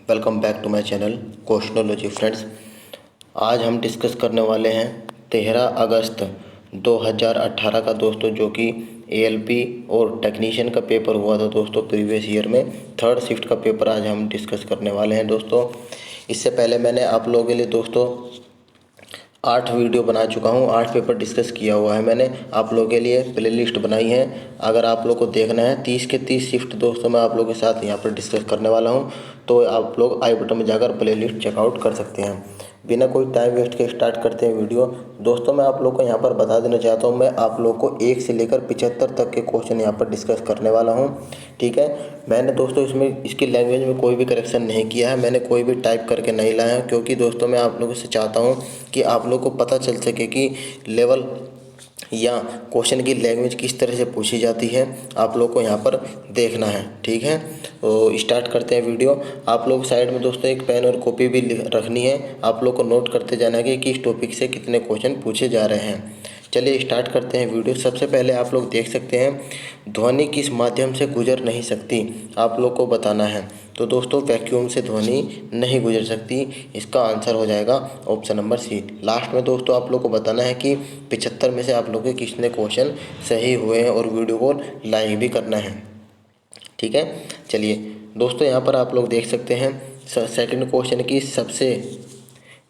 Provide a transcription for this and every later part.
Welcome back to my channel Questionology friends. आज हम discuss करने वाले हैं 13 अगस्त 2018 का दोस्तों, जो कि एएलपी और टेक्नीशियन का पेपर हुआ था दोस्तों प्रीवियस ईयर में। थर्ड शिफ्ट का पेपर आज हम डिस्कस करने वाले हैं दोस्तों। इससे पहले मैंने आप लोगों के लिए दोस्तों 8 वीडियो बना चुका हूँ, 8 पेपर डिस्कस किया हुआ है मैंने। आप लोगों के लिए प्ले लिस्ट बनाई है। अगर आप लोग को देखना है 30 के 30 शिफ्ट दोस्तों मैं आप लोगों के साथ यहाँ पर डिस्कस करने वाला हूँ, तो आप लोग आई बटन में जाकर प्ले लिस्ट चेकआउट कर सकते हैं। बिना कोई टाइम वेस्ट के स्टार्ट करते हैं वीडियो। दोस्तों मैं आप लोग को यहाँ पर बता देना चाहता हूँ, मैं आप लोग को 1 से लेकर 75 तक के क्वेश्चन यहाँ पर डिस्कस करने वाला हूँ, ठीक है। मैंने दोस्तों इसमें इसकी लैंग्वेज में कोई भी करेक्शन नहीं किया है, मैंने कोई भी टाइप करके नहीं लाया है, क्योंकि दोस्तों मैं आप लोगों से चाहता हूँ कि आप लोग को पता चल सके कि लेवल या क्वेश्चन की लैंग्वेज किस तरह से पूछी जाती है, आप लोग को यहाँ पर देखना है, ठीक है। तो स्टार्ट करते हैं वीडियो। आप लोग साइड में दोस्तों एक पेन और कॉपी भी रखनी है, आप लोग को नोट करते जाना है कि किस टॉपिक से कितने क्वेश्चन पूछे जा रहे हैं। चलिए स्टार्ट करते हैं वीडियो। सबसे पहले आप लोग देख सकते हैं ध्वनि किस माध्यम से गुजर नहीं सकती, आप लोग को बताना है। तो दोस्तों वैक्यूम से ध्वनि नहीं गुजर सकती, इसका आंसर हो जाएगा ऑप्शन नंबर सी। लास्ट में दोस्तों आप लोग को बताना है कि 75 में से आप लोग के कितने क्वेश्चन सही हुए हैं, और वीडियो को लाइक भी करना है, ठीक है। चलिए दोस्तों यहाँ पर आप लोग देख सकते हैं सेकंड क्वेश्चन की सबसे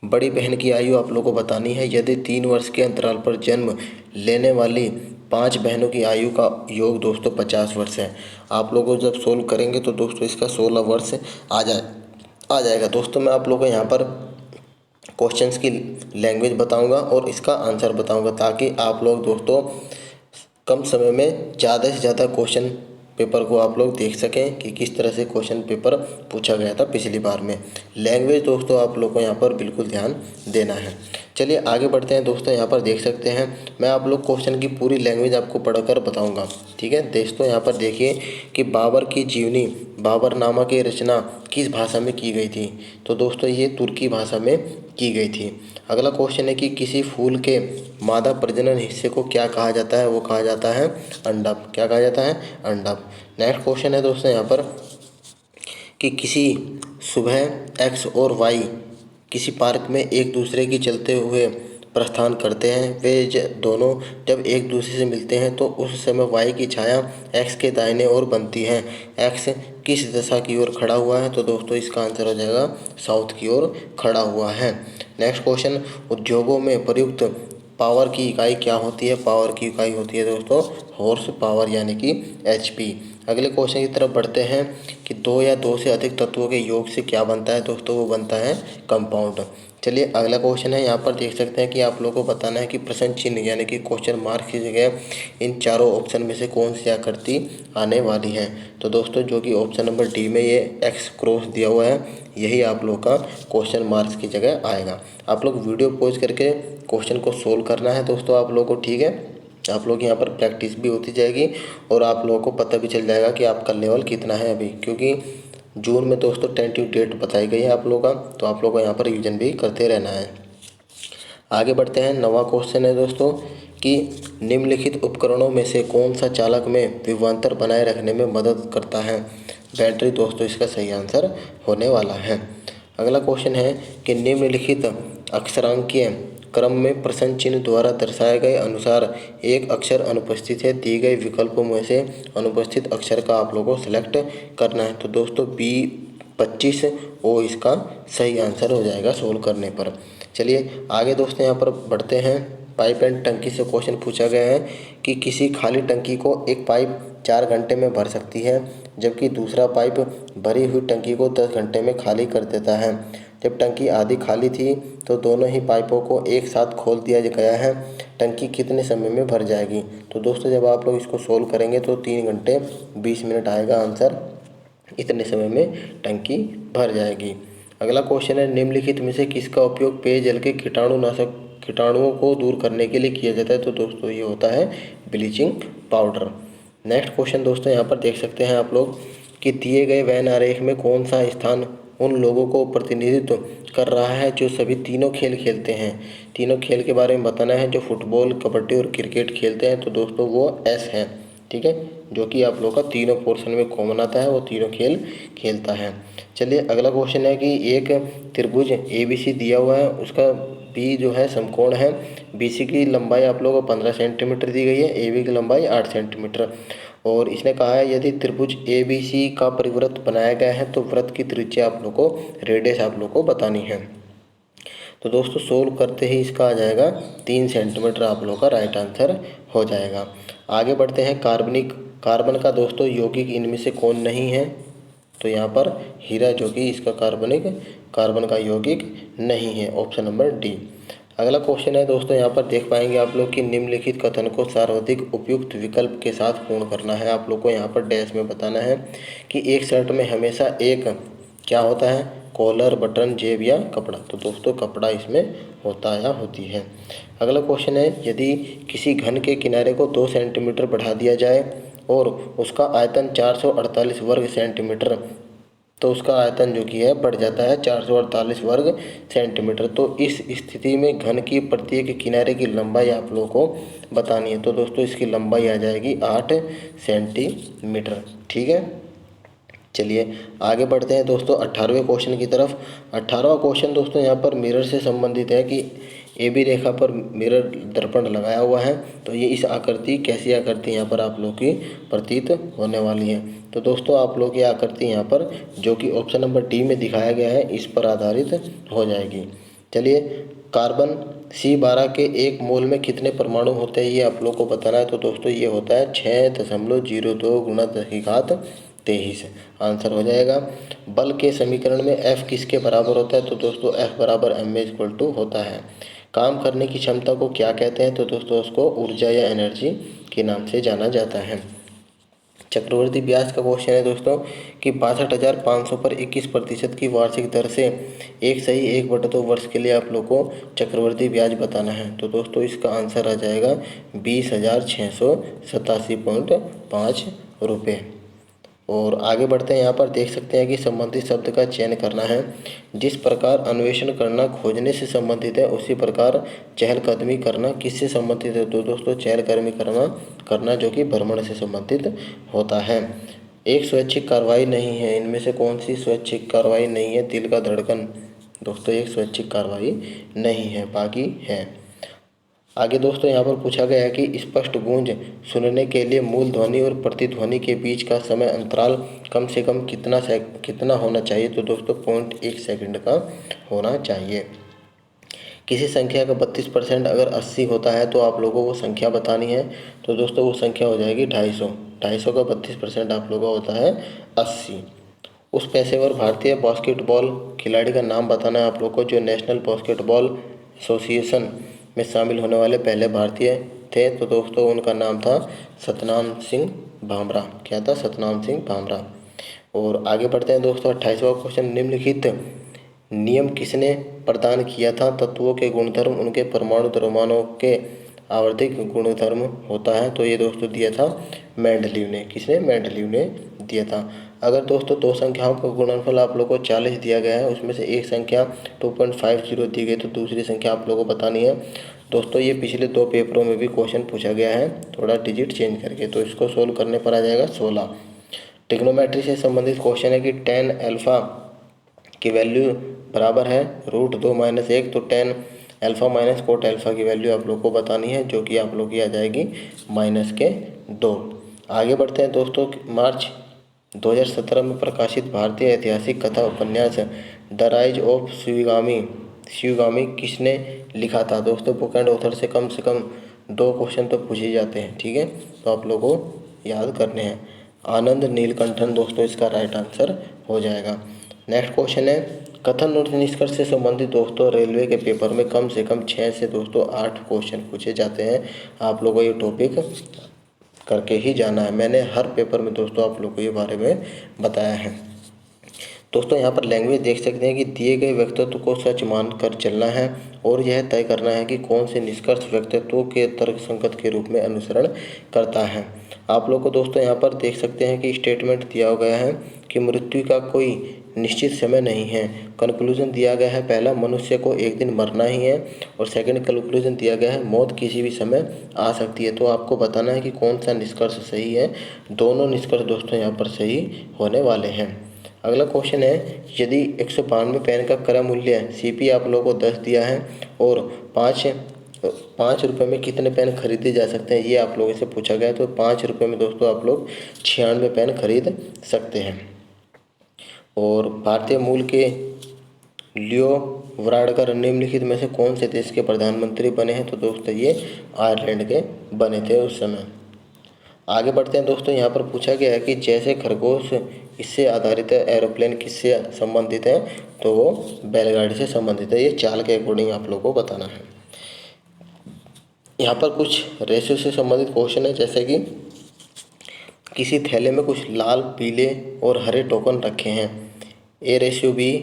बड़ी बहन की आयु आप लोग को बतानी है। यदि 3 वर्ष के अंतराल पर जन्म लेने वाली 5 बहनों की आयु का योग दोस्तों 50 वर्ष है। आप लोगों को जब सोल्व करेंगे तो दोस्तों इसका 16 वर्ष आ जाएगा। दोस्तों मैं आप लोगों को यहाँ पर क्वेश्चंस की लैंग्वेज बताऊंगा और इसका आंसर बताऊंगा, ताकि आप लोग दोस्तों कम समय में ज़्यादा से ज़्यादा क्वेश्चन पेपर को आप लोग देख सकें कि किस तरह से क्वेश्चन पेपर पूछा गया था पिछली बार में। लैंग्वेज दोस्तों आप लोग को यहाँ पर बिल्कुल ध्यान देना है। चलिए आगे बढ़ते हैं दोस्तों। यहाँ पर देख सकते हैं मैं आप लोग क्वेश्चन की पूरी लैंग्वेज आपको पढ़कर बताऊंगा, ठीक है। दोस्तों यहाँ पर देखिए कि बाबर की जीवनी बाबरनामा की रचना किस भाषा में की गई थी। तो दोस्तों ये तुर्की भाषा में की गई थी। अगला क्वेश्चन है कि किसी फूल के मादा प्रजनन हिस्से को क्या कहा जाता है। वो कहा जाता है अंडप। क्या कहा जाता है? अंडप। नेक्स्ट क्वेश्चन है दोस्तों यहाँ पर कि किसी सुबह एक्स और वाई किसी पार्क में एक दूसरे की चलते हुए प्रस्थान करते हैं। वे दोनों जब एक दूसरे से मिलते हैं तो उस समय वाई की छाया एक्स के दाहिने ओर बनती है। एक्स किस दिशा की ओर खड़ा हुआ है? तो दोस्तों इसका आंसर हो जाएगा साउथ की ओर खड़ा हुआ है। नेक्स्ट क्वेश्चन, उद्योगों में प्रयुक्त पावर की इकाई क्या होती है? पावर की इकाई होती है दोस्तों हॉर्स पावर, यानी कि एचपी। अगले क्वेश्चन की तरफ बढ़ते हैं कि 2 या 2 से अधिक तत्वों के योग से क्या बनता है? दोस्तों वो बनता है कंपाउंड। चलिए अगला क्वेश्चन है, यहाँ पर देख सकते हैं कि आप लोगों को बताना है कि प्रश्न चिन्ह यानी कि क्वेश्चन मार्क की जगह इन चारों ऑप्शन में से कौन सी आकृति आने वाली है। तो दोस्तों जो कि ऑप्शन नंबर डी में ये एक्स क्रॉस दिया हुआ है, यही आप लोग का क्वेश्चन मार्क्स की जगह आएगा। आप लोग वीडियो पॉज करके क्वेश्चन को सोल्व करना है दोस्तों आप लोगों को, ठीक है। आप लोग यहाँ पर प्रैक्टिस भी होती जाएगी और आप लोगों को पता भी चल जाएगा कि आपका लेवल कितना है अभी, क्योंकि जून में दोस्तों टेंटेटिव डेट बताई गई है आप लोगों का, तो आप लोगों को यहाँ पर रिवीजन भी करते रहना है। आगे बढ़ते हैं। 9वां क्वेश्चन है दोस्तों कि निम्नलिखित उपकरणों में से कौन सा चालक में विभवांतर बनाए रखने में मदद करता है? बैटरी दोस्तों इसका सही आंसर होने वाला है। अगला क्वेश्चन है कि निम्नलिखित अक्षरांकीय क्रम में प्रश्न चिन्ह द्वारा दर्शाए गए अनुसार एक अक्षर अनुपस्थित है। दिए गए विकल्पों में से अनुपस्थित अक्षर का आप लोगों को सिलेक्ट करना है। तो दोस्तों B25 वो इसका सही आंसर हो जाएगा सोल्व करने पर। चलिए आगे दोस्तों यहाँ पर बढ़ते हैं। पाइप एंड टंकी से क्वेश्चन पूछा गया है कि किसी खाली टंकी को एक पाइप 4 घंटे में भर सकती है, जबकि दूसरा पाइप भरी हुई टंकी को 10 घंटे में खाली कर देता है। जब टंकी आधी खाली थी तो दोनों ही पाइपों को एक साथ खोल दिया गया है। टंकी कितने समय में भर जाएगी? तो दोस्तों जब आप लोग इसको सोल्व करेंगे तो 3 घंटे 20 मिनट आएगा आंसर, इतने समय में टंकी भर जाएगी। अगला क्वेश्चन है निम्नलिखित में से किसका उपयोग पेयजल के कीटाणुओं को दूर करने के लिए किया जाता है? तो दोस्तों ये होता है ब्लीचिंग पाउडर। नेक्स्ट क्वेश्चन दोस्तों यहाँ पर देख सकते हैं आप लोग कि दिए गए वेन आरेख में कौन सा स्थान उन लोगों को प्रतिनिधित्व कर रहा है जो सभी तीनों खेल खेलते हैं। तीनों खेल के बारे में बताना है, जो फुटबॉल, कबड्डी और क्रिकेट खेलते हैं। तो दोस्तों वो एस है, ठीक है, जो कि आप लोग का तीनों पोर्शन में कॉमन आता है, वो तीनों खेल खेलता है। चलिए अगला क्वेश्चन है कि एक त्रिभुज ABC दिया हुआ है, उसका बी जो है समकोण है। BC की लंबाई आप लोगों को 15 सेंटीमीटर दी गई है, AB की लंबाई 8 सेंटीमीटर। और इसने कहा है यदि त्रिभुज ABC का परिवृत्त बनाया गया है तो वृत्त की त्रिज्या आप लोग को, रेडियस आप लोग को बतानी है। तो दोस्तों सोल्व करते ही इसका आ जाएगा 3 सेंटीमीटर आप लोग का राइट आंसर हो जाएगा। आगे बढ़ते हैं। कार्बन का दोस्तों यौगिक इनमें से कौन नहीं है? तो यहाँ पर हीरा जो कि इसका कार्बन का यौगिक नहीं है, ऑप्शन नंबर डी। अगला क्वेश्चन है दोस्तों, यहाँ पर देख पाएंगे आप लोग कि निम्नलिखित कथन को सर्वाधिक उपयुक्त विकल्प के साथ पूर्ण करना है। आप लोग को यहाँ पर डैश में बताना है कि एक शर्ट में हमेशा एक क्या होता है, कॉलर, बटन, जेब या कपड़ा। तो दोस्तों कपड़ा इसमें होता या होती है। अगला क्वेश्चन है, यदि किसी घन के किनारे को 2 सेंटीमीटर बढ़ा दिया जाए और उसका आयतन 448 वर्ग सेंटीमीटर, तो उसका आयतन जो कि है बढ़ जाता है 448 वर्ग सेंटीमीटर। तो इस स्थिति में घन की प्रत्येक किनारे की लंबाई आप लोगों को बतानी है। तो दोस्तों इसकी लंबाई आ जाएगी 8 सेंटीमीटर। ठीक है, चलिए आगे बढ़ते हैं दोस्तों 18वें क्वेश्चन की तरफ। 18वां क्वेश्चन दोस्तों यहाँ पर मिरर से संबंधित है कि AB रेखा पर मिरर दर्पण लगाया हुआ है। तो ये इस आकृति, कैसी आकृति यहाँ पर आप लोग की प्रतीत होने वाली है। तो दोस्तों आप लोग की आकृति यहाँ पर जो कि ऑप्शन नंबर डी में दिखाया गया है इस पर आधारित हो जाएगी। चलिए, कार्बन C12 के 1 मोल में कितने परमाणु होते हैं ये आप लोग को बताना है। तो दोस्तों ये होता है 6.02 गुणा 1023 आंसर हो जाएगा। बल के समीकरण में F किसके बराबर होता है? तो दोस्तों F बराबर ma होता है। काम करने की क्षमता को क्या कहते हैं? तो दोस्तों उसको ऊर्जा या एनर्जी के नाम से जाना जाता है। चक्रवर्ती ब्याज का क्वेश्चन है दोस्तों कि 62,500 पर 21% की वार्षिक दर से 1/1/2 वर्ष के लिए आप लोग को चक्रवर्ती ब्याज बताना है। तो दोस्तों इसका आंसर आ जाएगा 20,687.5 रुपये। और आगे बढ़ते हैं। यहाँ पर देख सकते हैं कि संबंधित शब्द का चयन करना है। जिस प्रकार अन्वेषण करना खोजने से संबंधित है, उसी प्रकार चहलकदमी करना किससे संबंधित है? तो दोस्तों चहलकदमी करना जो कि भ्रमण से संबंधित होता है। एक स्वैच्छिक कार्रवाई नहीं है, इनमें से कौन सी स्वैच्छिक कार्रवाई नहीं है? दिल का धड़कन दोस्तों एक स्वैच्छिक कार्रवाई नहीं है, बाकी है। आगे दोस्तों यहाँ पर पूछा गया है कि स्पष्ट गूंज सुनने के लिए मूल ध्वनि और प्रतिध्वनि के बीच का समय अंतराल कम से कम कितना होना चाहिए? तो दोस्तों 0.1 सेकंड का होना चाहिए। किसी संख्या का 32% अगर 80 होता है तो आप लोगों को वो संख्या बतानी है। तो दोस्तों वो संख्या हो जाएगी 250। 250 का 32% आप लोगों का होता है 80। उस पेशेवर भारतीय बास्केटबॉल खिलाड़ी का नाम बताना है आप लोग को जो नेशनल बास्केटबॉल एसोसिएशन में शामिल होने वाले पहले भारतीय थे। तो दोस्तों उनका नाम था सतनाम सिंह भामरा। क्या था? सतनाम सिंह भामरा। और आगे बढ़ते हैं दोस्तों 28वां क्वेश्चन, निम्नलिखित नियम किसने प्रदान किया था? तत्वों के गुणधर्म उनके परमाणु द्रव्यमानों के आवर्तिक गुणधर्म होता है। तो ये दोस्तों दिया था मेंडलीव ने। किसने? मेंडलीव ने दिया था। अगर दोस्तों दो संख्याओं का गुणनफल आप लोगों को 40 दिया गया है, उसमें से एक संख्या 2.50 दी गई तो दूसरी संख्या आप लोगों को बतानी है। दोस्तों ये पिछले 2 पेपरों में भी क्वेश्चन पूछा गया है, थोड़ा डिजिट चेंज करके। तो इसको सोल्व करने पर आ जाएगा 16। ट्रिग्नोमेट्री से संबंधित क्वेश्चन है कि tan अल्फा की वैल्यू बराबर है √2 - 1। तो tan alpha minus cot alpha की वैल्यू आप लोग को बतानी है जो कि आप लोग की आ जाएगी -2। आगे बढ़ते हैं दोस्तों। मार्च 2017 में प्रकाशित भारतीय ऐतिहासिक कथा उपन्यास द राइज ऑफ शिवगामी किसने लिखा था? दोस्तों बुक एंड ऑथर से कम 2 क्वेश्चन तो पूछे जाते हैं। ठीक है, तो आप लोगों को याद करने हैं। आनंद नीलकंठन दोस्तों इसका राइट आंसर हो जाएगा। नेक्स्ट क्वेश्चन है, कथन और निष्कर्ष से संबंधित दोस्तों रेलवे के पेपर में कम से कम 6 से दोस्तों 8 क्वेश्चन पूछे जाते हैं। आप लोगों को ये टॉपिक करके ही जाना है। मैंने हर पेपर में दोस्तों आप लोगों को ये बारे में बताया है। दोस्तों यहाँ पर लैंग्वेज देख सकते हैं कि दिए गए व्यक्तित्व को सच मानकर चलना है और यह तय करना है कि कौन से निष्कर्ष व्यक्तित्व के तर्कसंगत के रूप में अनुसरण करता है। आप लोग को दोस्तों यहाँ पर देख सकते हैं कि स्टेटमेंट दिया गया है कि मृत्यु का कोई निश्चित समय नहीं है। कंक्लूजन दिया गया है, पहला मनुष्य को एक दिन मरना ही है, और सेकंड कंक्लूजन दिया गया है मौत किसी भी समय आ सकती है। तो आपको बताना है कि कौन सा निष्कर्ष सही है। दोनों निष्कर्ष दोस्तों यहाँ पर सही होने वाले हैं। अगला क्वेश्चन है, यदि 192 पेन का क्रय मूल्य CP आप लोगों को 10 दिया है और 5 रुपये में कितने पेन खरीदे जा सकते हैं, ये आप लोगों से पूछा गया है। तो 5 रुपये में दोस्तों आप लोग 96 पेन खरीद सकते हैं। और भारतीय मूल के लियो वराडकर निम्नलिखित में से कौन से देश के प्रधानमंत्री बने हैं, तो दोस्तों ये आयरलैंड के बने थे उस समय। आगे बढ़ते हैं दोस्तों, यहाँ पर पूछा गया है कि जैसे खरगोश इससे आधारित एरोप्लेन किससे संबंधित है, तो वो बैलगाड़ी से संबंधित है। ये चाल के अकॉर्डिंग आप लोगों को बताना है। यहाँ पर कुछ रेशियो से संबंधित क्वेश्चन है, जैसे कि किसी थैले में कुछ लाल, पीले और हरे टोकन रखे हैं। A/B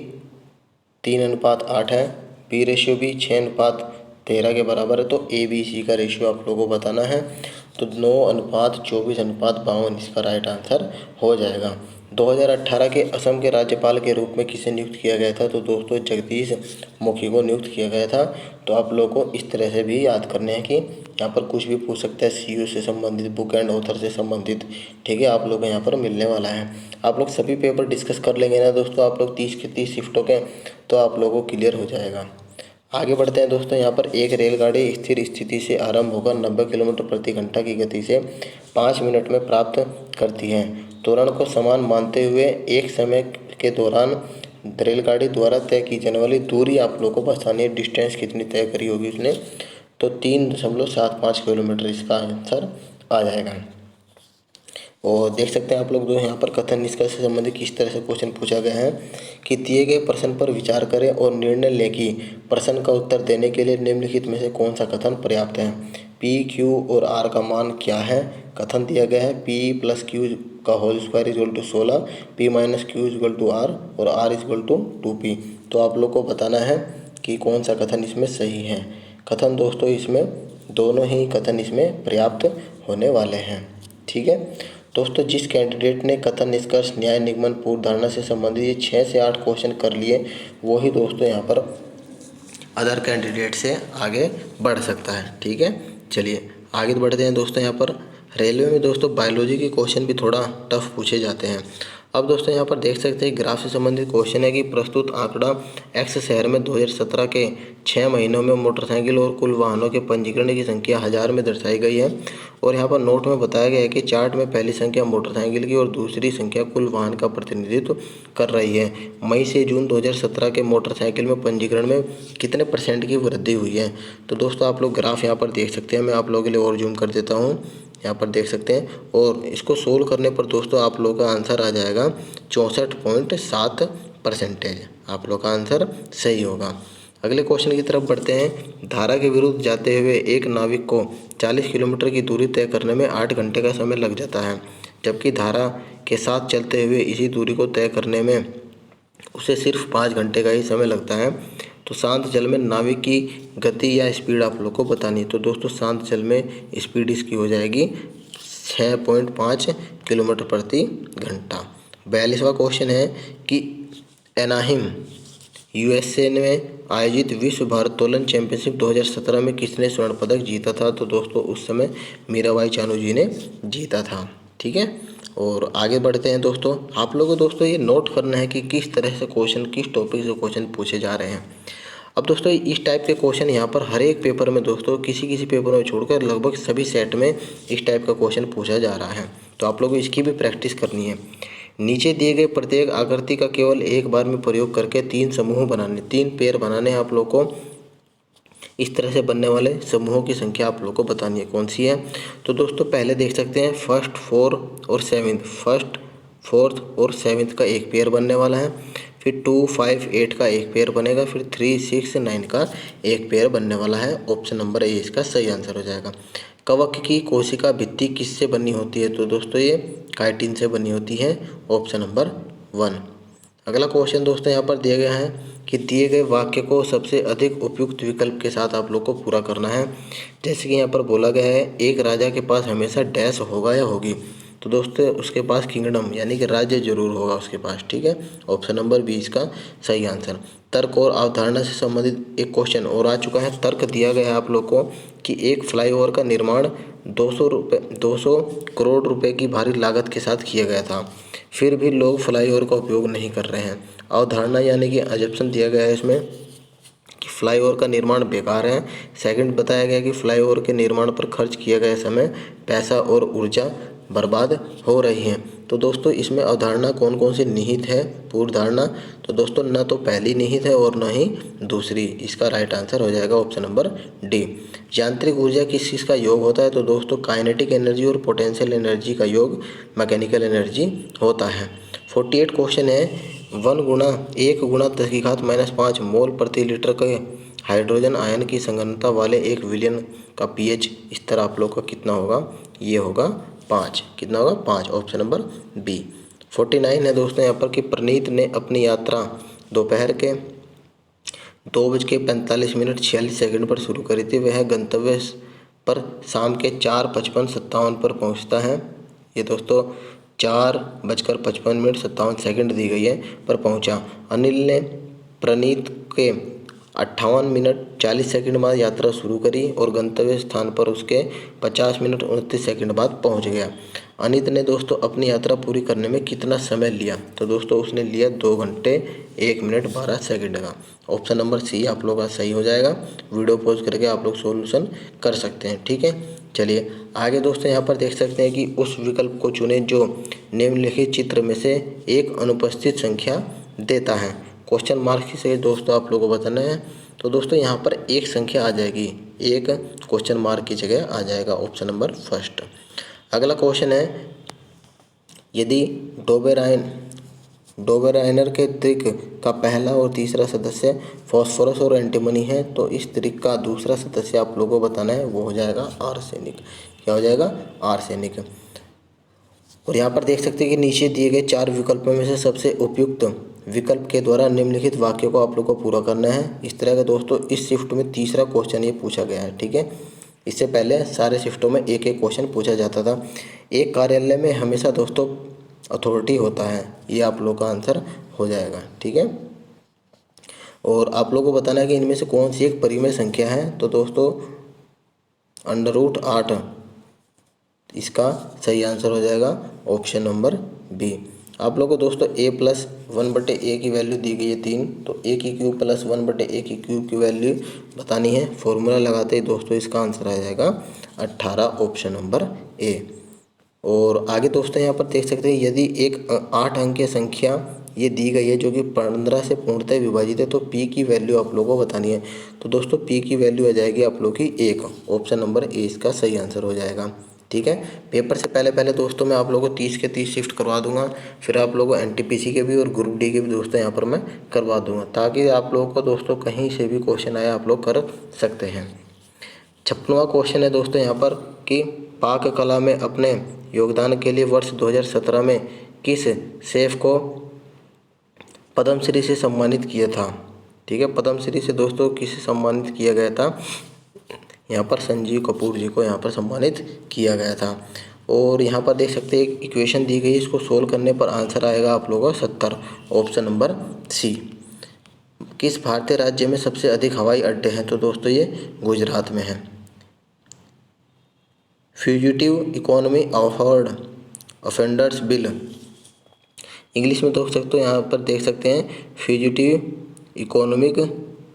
3:8 है, B/B 6:13 के बराबर है। तो ABC का रेशियो आप लोगों को बताना है। तो 9:24:52 इसका राइट आंसर हो जाएगा। 2018 के असम के राज्यपाल के रूप में किसे नियुक्त किया गया था, तो दोस्तों जगदीश मुखी को नियुक्त किया गया था। तो आप लोगों को इस तरह से भी याद करने हैं कि यहाँ पर कुछ भी पूछ सकता है, CU से संबंधित, बुक एंड ऑथर से संबंधित, ठीक है, आप लोग को यहाँ पर मिलने वाला है। आप लोग सभी पेपर डिस्कस कर लेंगे ना दोस्तों, आप लोग 30 के 30 शिफ्टों के, तो आप लोगों को क्लियर हो जाएगा। आगे बढ़ते हैं दोस्तों, यहाँ पर एक रेलगाड़ी स्थिर स्थिति से आरंभ होकर 90 किलोमीटर प्रति घंटा की गति से 5 मिनट में प्राप्त करती है। त्वरण को समान मानते हुए एक समय के दौरान रेलगाड़ी द्वारा तय की जाने वाली दूरी आप लोगों को बतानी है। डिस्टेंस कितनी तय करी होगी उसने, तो 3.75 किलोमीटर इसका आंसर आ जाएगा। और देख सकते हैं आप लोग, जो यहाँ पर कथन निष्कर्ष से संबंधित किस तरह से क्वेश्चन पूछा गया है कि दिए गए प्रश्न पर विचार करें और निर्णय लें कि प्रश्न का उत्तर देने के लिए निम्नलिखित में से कौन सा कथन पर्याप्त है। P, Q और R का मान क्या है। कथन दिया गया है P + Q का whole square = 16, P - Q = R और R = 2P। तो आप लोग को बताना है कि कौन सा कथन इसमें सही है। कथन दोस्तों इसमें दोनों ही कथन इसमें पर्याप्त होने वाले हैं, ठीक है दोस्तों। जिस कैंडिडेट ने कथन निष्कर्ष न्याय निगमन पूर्व धारणा से संबंधित ये 6 से 8 क्वेश्चन कर लिए, वो ही दोस्तों यहाँ पर अदर कैंडिडेट से आगे बढ़ सकता है, ठीक है। चलिए आगे बढ़ते हैं दोस्तों। यहाँ पर रेलवे में दोस्तों बायोलॉजी के क्वेश्चन भी थोड़ा टफ पूछे जाते हैं। अब दोस्तों यहाँ पर देख सकते हैं ग्राफ से संबंधित क्वेश्चन है कि प्रस्तुत आंकड़ा X शहर में 2017 के 6 महीनों में मोटरसाइकिल और कुल वाहनों के पंजीकरण की संख्या 1000 में दर्शाई गई है। और यहाँ पर नोट में बताया गया है कि चार्ट में पहली संख्या मोटरसाइकिल की और दूसरी संख्या कुल वाहन का प्रतिनिधित्व कर रही है। मई से जून 2017 के मोटरसाइकिल में पंजीकरण में कितने % की वृद्धि हुई है। तो दोस्तों आप लोग ग्राफ यहाँ पर देख सकते हैं, मैं आप लोगों के लिए और जूम कर देता हूँ, यहाँ पर देख सकते हैं। और इसको सोल्व करने पर दोस्तों आप लोगों का आंसर आ जाएगा 64.7%। आप लोग का आंसर सही होगा। अगले क्वेश्चन की तरफ बढ़ते हैं। धारा के विरुद्ध जाते हुए एक नाविक को 40 किलोमीटर की दूरी तय करने में 8 घंटे का समय लग जाता है, जबकि धारा के साथ चलते हुए इसी दूरी को तय करने में उसे सिर्फ 5 घंटे का ही समय लगता है। तो शांत जल में नाविक की गति या स्पीड आप लोग को बतानी है। तो दोस्तों शांत जल में स्पीड इसकी हो जाएगी 6.5 किलोमीटर प्रति घंटा। 42वां क्वेश्चन है कि एनाहिम USA में आयोजित विश्व भारोत्तोलन चैंपियनशिप 2017 में किसने स्वर्ण पदक जीता था। तो दोस्तों उस समय मीराबाई चानू जी ने जीता था, ठीक है। और आगे बढ़ते हैं दोस्तों। आप लोगों को दोस्तों ये नोट करना है कि किस तरह से क्वेश्चन, किस टॉपिक से क्वेश्चन पूछे जा रहे हैं। अब दोस्तों इस टाइप के क्वेश्चन यहाँ पर हर एक पेपर में दोस्तों, किसी पेपर में छोड़कर लगभग सभी सेट में इस टाइप का क्वेश्चन पूछा जा रहा है। तो आप लोगों को इसकी भी प्रैक्टिस करनी है। नीचे दिए गए प्रत्येक आकृति का केवल एक बार में प्रयोग करके 3 समूह बनाने, 3 पेयर बनाने हैं आप लोग को। इस तरह से बनने वाले समूहों की संख्या आप लोग को बतानी है कौन सी है। तो दोस्तों पहले देख सकते हैं फर्स्ट, 4 और 7, फर्स्ट, 4th और 7th का एक पेयर बनने वाला है। फिर 2, 5, 8 का एक पेयर बनेगा। फिर 3, 6, 9 का एक पेयर बनने वाला है। ऑप्शन नंबर A इसका सही आंसर हो जाएगा। कवक की कोशिका भित्ति किससे बनी होती है। तो दोस्तों ये काइटिन से बनी होती है। Option number 1। अगला क्वेश्चन दोस्तों यहाँ पर दिया गया है कि दिए गए वाक्य को सबसे अधिक उपयुक्त विकल्प के साथ आप लोग को पूरा करना है। जैसे कि यहाँ पर बोला गया है एक राजा के पास हमेशा डैश होगा या होगी। तो दोस्तों उसके पास किंगडम यानी कि राज्य जरूर होगा उसके पास, ठीक है। ऑप्शन नंबर B इसका सही आंसर। तर्क और अवधारणा से संबंधित एक क्वेश्चन और आ चुका है। तर्क दिया गया है आप लोग को कि एक फ्लाईओवर का निर्माण 200 करोड़ रुपए की भारी लागत के साथ किया गया था। फिर भी लोग फ्लाईओवर का उपयोग नहीं कर रहे हैं। अवधारणा यानी कि अजम्पशन दिया गया है इसमें कि फ्लाईओवर का निर्माण बेकार है। सेकंड बताया गया कि फ्लाईओवर के निर्माण पर खर्च किया गया समय, पैसा और ऊर्जा बर्बाद हो रही है। तो दोस्तों इसमें अवधारणा कौन कौन सी निहित है, पूर्व धारणा, तो दोस्तों न तो पहली निहित है और न ही दूसरी। इसका राइट आंसर हो जाएगा ऑप्शन नंबर डी। यांत्रिक ऊर्जा किस चीज़ का योग होता है, तो दोस्तों काइनेटिक एनर्जी और पोटेंशियल एनर्जी का योग मैकेनिकल एनर्जी होता है। 48 क्वेश्चन है, 1 × 10⁻⁵ मोल प्रति लीटर के हाइड्रोजन आयन की संघनता वाले एक विलयन का पीएच स्तर आप लोग का कितना होगा, ये होगा 5। कितना होगा, 5, ऑप्शन नंबर बी। 49 है दोस्तों यहाँ पर कि प्रणीत ने अपनी यात्रा दोपहर के 2:45 पर शुरू करी थी। वह गंतव्य पर शाम के 4:55 पर पहुँचता है। ये दोस्तों 4:55 दी गई है पर पहुँचा। अनिल ने प्रणीत के 58 मिनट 40 बाद यात्रा शुरू करी और गंतव्य स्थान पर उसके 50 मिनट 29 बाद पहुंच गया। अनित ने दोस्तों अपनी यात्रा पूरी करने में कितना समय लिया, तो दोस्तों उसने लिया 2 घंटे 1 मिनट 12 सेकंड का। ऑप्शन नंबर सी आप लोग का सही हो जाएगा। वीडियो पॉज करके आप लोग सॉल्यूशन कर सकते हैं, ठीक है। चलिए आगे दोस्तों यहाँ पर देख सकते हैं कि उस विकल्प को चुने जो निम्नलिखित चित्र में से एक अनुपस्थित संख्या देता है। क्वेश्चन मार्क से दोस्तों आप लोगों को बताना है। तो दोस्तों यहाँ पर एक संख्या आ जाएगी, एक क्वेश्चन मार्क की जगह आ जाएगा ऑप्शन नंबर फर्स्ट। अगला क्वेश्चन है, यदि डोबेराइनर के त्रिक का पहला और तीसरा सदस्य फॉस्फोरस और एंटीमनी है तो इस त्रिक का दूसरा सदस्य आप लोगों को बताना है, वो हो जाएगा आर्सेनिक। क्या हो जाएगा, आर्सेनिक। और यहाँ पर देख सकते हैं कि नीचे दिए गए 4 विकल्पों में से सबसे उपयुक्त विकल्प के द्वारा निम्नलिखित वाक्यों को आप लोग को पूरा करना है। इस तरह का दोस्तों इस शिफ्ट में तीसरा क्वेश्चन ये पूछा गया है, ठीक है। इससे पहले सारे शिफ्टों में एक एक क्वेश्चन पूछा जाता था। एक कार्यालय में हमेशा दोस्तों अथॉरिटी होता है, ये आप लोग का आंसर हो जाएगा, ठीक है। और आप लोग को बताना है कि इनमें से कौन सी एक परिमेय संख्या है, तो दोस्तों √8 इसका सही आंसर हो जाएगा ऑप्शन नंबर बी। आप लोगों को दोस्तों a+1/a की वैल्यू दी गई है 3, तो a³ + 1/a³ की वैल्यू बतानी है। फॉर्मूला लगाते ही दोस्तों इसका आंसर आ जाएगा 18, ऑप्शन नंबर ए। और आगे दोस्तों यहाँ पर देख सकते हैं, यदि एक 8 अंकीय संख्या ये दी गई है जो कि 15 से पूर्णतः विभाजित है तो p की वैल्यू आप लोगों को बतानी है। तो दोस्तों p की वैल्यू आ जाएगी आप लोग की 1, ऑप्शन नंबर ए इसका सही आंसर हो जाएगा, ठीक है। पेपर से पहले दोस्तों मैं आप लोगों को 30 के 30 शिफ्ट करवा दूंगा, फिर आप लोगों को NTPC के भी और ग्रुप डी के भी दोस्तों यहाँ पर मैं करवा दूंगा, ताकि आप लोगों को दोस्तों कहीं से भी क्वेश्चन आए आप लोग कर सकते हैं। 56वां क्वेश्चन है दोस्तों यहाँ पर कि पाक कला में अपने योगदान के लिए वर्ष 2017 में किस शेफ को पद्मश्री से सम्मानित किया था, ठीक है। पद्मश्री से दोस्तों किसे सम्मानित किया गया था, यहाँ पर संजीव कपूर जी को यहाँ पर सम्मानित किया गया था। और यहाँ पर देख सकते हैं एक इक्वेशन दी गई है, इसको सोल्व करने पर आंसर आएगा आप लोगों का 70, ऑप्शन नंबर सी। किस भारतीय राज्य में सबसे अधिक हवाई अड्डे हैं, तो दोस्तों ये गुजरात में है। Fugitive economy award offenders bill, English में देख सकते हो, यहाँ पर देख सकते हैं फ्यूजिटिव इकोनॉमिक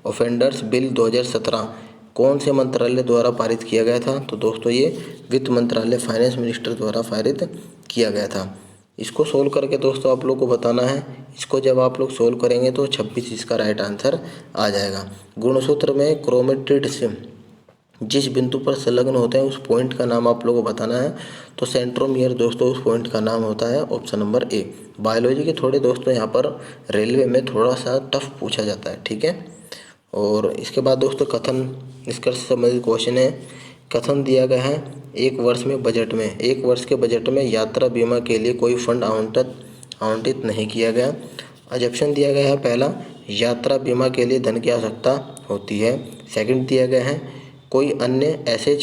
ऑफेंडर्स बिल 2017 कौन से मंत्रालय द्वारा पारित किया गया था, तो दोस्तों ये वित्त मंत्रालय फाइनेंस मिनिस्टर द्वारा पारित किया गया था। इसको सोल्व करके दोस्तों आप लोग को बताना है। इसको जब आप लोग सोल्व करेंगे तो 26 इसका राइट आंसर आ जाएगा। गुणसूत्र में क्रोमेटिड्स जिस बिंदु पर संलग्न होते हैं उस पॉइंट का नाम आप लोगों को बताना है, तो सेंट्रोमियर दोस्तों उस पॉइंट का नाम होता है, ऑप्शन नंबर ए। बायोलॉजी के थोड़े दोस्तों यहाँ पर रेलवे में थोड़ा सा टफ पूछा जाता है, ठीक है। और इसके बाद दोस्तों कथन निष्कर्ष से संबंधित क्वेश्चन है। कथन दिया गया है, एक वर्ष के बजट में यात्रा बीमा के लिए कोई फंड आवंटित नहीं किया गया। अजम्पशन दिया गया है, पहला यात्रा बीमा के लिए धन की आवश्यकता होती है। सेकंड दिया गया है, कई अन्य ऐसे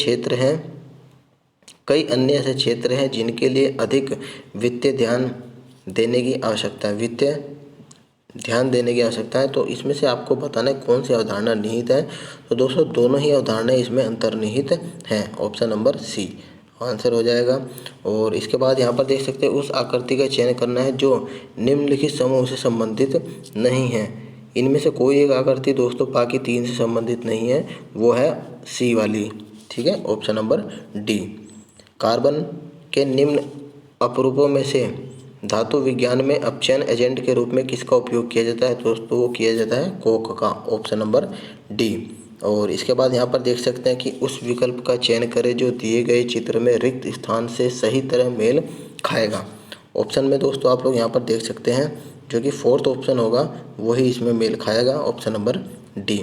क्षेत्र हैं जिनके लिए अधिक वित्तीय ध्यान देने की आवश्यकता है। तो इसमें से आपको बताना है कौन सी अवधारणा निहित है, तो दोस्तों दोनों ही अवधारणाएं इसमें अंतर्निहित हैं, ऑप्शन नंबर सी। आंसर हो जाएगा। और इसके बाद यहाँ पर देख सकते हैं उस आकृति का चयन करना है जो निम्नलिखित समूह से संबंधित नहीं है। इनमें से कोई एक आकृति दोस्तों बाकी 3 से संबंधित नहीं है, वो है सी वाली, ठीक है, ऑप्शन नंबर डी। कार्बन के निम्न अपरूपों में से धातु विज्ञान में अपचयन एजेंट के रूप में किसका उपयोग किया जाता है दोस्तों? वो किया जाता है कोक का, ऑप्शन नंबर डी। और इसके बाद यहाँ पर देख सकते हैं कि उस विकल्प का चयन करें जो दिए गए चित्र में रिक्त स्थान से सही तरह मेल खाएगा। ऑप्शन में दोस्तों आप लोग यहाँ पर देख सकते हैं जो कि 4th ऑप्शन होगा वही इसमें मेल खाएगा, ऑप्शन नंबर डी।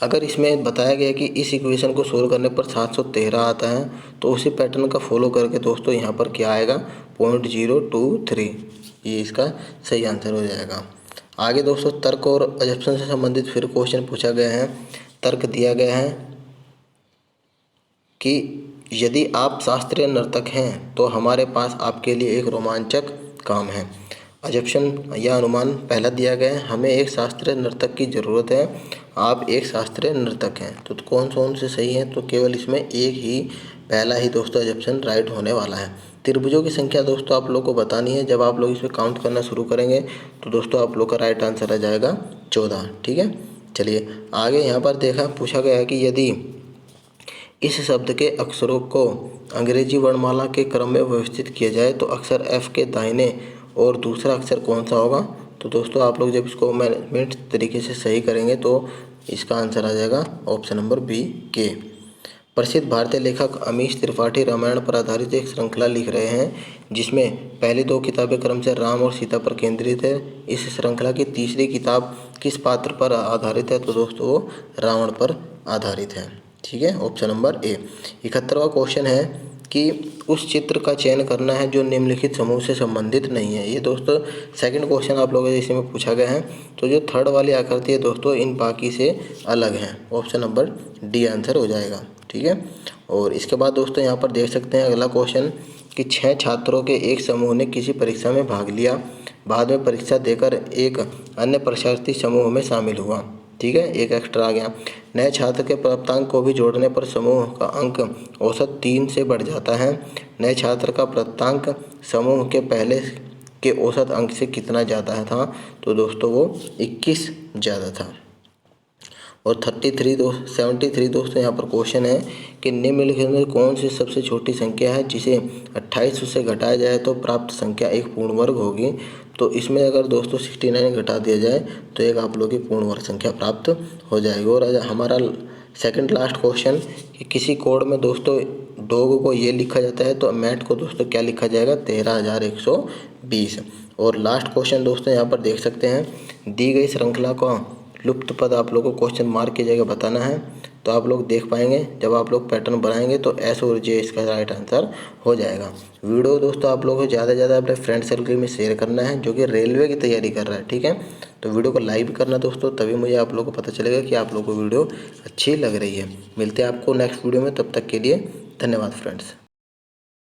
अगर इसमें बताया गया कि इस इक्वेशन को सोल्व करने पर 713 आता है तो उसी पैटर्न का फॉलो करके दोस्तों यहाँ पर क्या आएगा? 0.023, ये इसका सही आंसर हो जाएगा। आगे दोस्तों तर्क और अजप्शन से संबंधित फिर क्वेश्चन पूछा गया है। तर्क दिया गया है कि यदि आप शास्त्रीय नर्तक हैं तो हमारे पास आपके लिए एक रोमांचक काम है। अजप्शन या अनुमान पहला दिया गया है, हमें एक शास्त्रीय नर्तक की ज़रूरत है, आप एक शास्त्रीय नर्तक हैं। तो कौन से सही हैं? तो केवल इसमें एक ही, पहला ही दोस्तों अजप्शन राइट होने वाला है। त्रिभुजों की संख्या दोस्तों आप लोग को बतानी है। जब आप लोग इसमें काउंट करना शुरू करेंगे तो दोस्तों आप लोग का राइट आंसर आ जाएगा 14, ठीक है। चलिए आगे यहाँ पर पूछा गया है कि यदि इस शब्द के अक्षरों को अंग्रेजी वर्णमाला के क्रम में व्यवस्थित किया जाए तो अक्षर F के दाहिने और दूसरा अक्षर कौन सा होगा? तो दोस्तों आप लोग जब इसको मैनेजमेंट तरीके से सही करेंगे तो इसका आंसर आ जाएगा ऑप्शन नंबर बी के। प्रसिद्ध भारतीय लेखक अमीश त्रिपाठी रामायण पर आधारित एक श्रृंखला लिख रहे हैं जिसमें पहली 2 किताबें क्रम से राम और सीता पर केंद्रित है। इस श्रृंखला की तीसरी किताब किस पात्र पर आधारित है? तो दोस्तों वो रावण पर आधारित है, ठीक है, ऑप्शन नंबर ए। 71वां क्वेश्चन है कि उस चित्र का चयन करना है जो निम्नलिखित समूह से संबंधित नहीं है। ये दोस्तों सेकंड क्वेश्चन आप लोगों से इसमें पूछा गया है। तो जो थर्ड वाली आकृति है दोस्तों इन बाकी से अलग है, ऑप्शन नंबर डी आंसर हो जाएगा, ठीक है। और इसके बाद दोस्तों यहाँ पर देख सकते हैं अगला क्वेश्चन कि 6 छात्रों के एक समूह ने किसी परीक्षा में भाग लिया, बाद में परीक्षा देकर एक अन्य परीक्षार्थी समूह में शामिल हुआ, ठीक है, एक एक्स्ट्रा आ गया। नए छात्र के प्राप्तांक को भी जोड़ने पर समूह का अंक औसत 3 से बढ़ जाता है। नए छात्र का प्राप्तांक समूह के पहले के औसत अंक से कितना ज़्यादा था? तो दोस्तों वो 21 ज़्यादा था। और 73 दोस्तों यहाँ पर क्वेश्चन है कि निम्नलिखित में कौन सी सबसे छोटी संख्या है जिसे 28 से घटाया जाए तो प्राप्त संख्या एक पूर्ण वर्ग होगी? तो इसमें अगर दोस्तों 69 घटा दिया जाए तो एक आप लोगों की पूर्ण वर्ग संख्या प्राप्त हो जाएगी। और हमारा सेकंड लास्ट क्वेश्चन कि किसी कोड में दोस्तों डॉग को ये लिखा जाता है तो मैट को दोस्तों क्या लिखा जाएगा? 13,120। और लास्ट क्वेश्चन दोस्तों यहाँ पर देख सकते हैं दी गई श्रृंखला का लुप्त पद आप लोगों को क्वेश्चन मार्क की जगह बताना है। तो आप लोग देख पाएंगे जब आप लोग पैटर्न बनाएंगे तो एस और जे इसका राइट आंसर हो जाएगा। वीडियो दोस्तों आप लोगों को ज़्यादा से ज़्यादा अपने फ्रेंड सर्कल में शेयर करना है जो कि रेलवे की तैयारी कर रहा है, ठीक है। तो वीडियो को लाइक करना दोस्तों, तभी मुझे आप लोगों को पता चलेगा कि आप लोगों को वीडियो अच्छी लग रही है। मिलते हैं आपको नेक्स्ट वीडियो में, तब तक के लिए धन्यवाद फ्रेंड्स।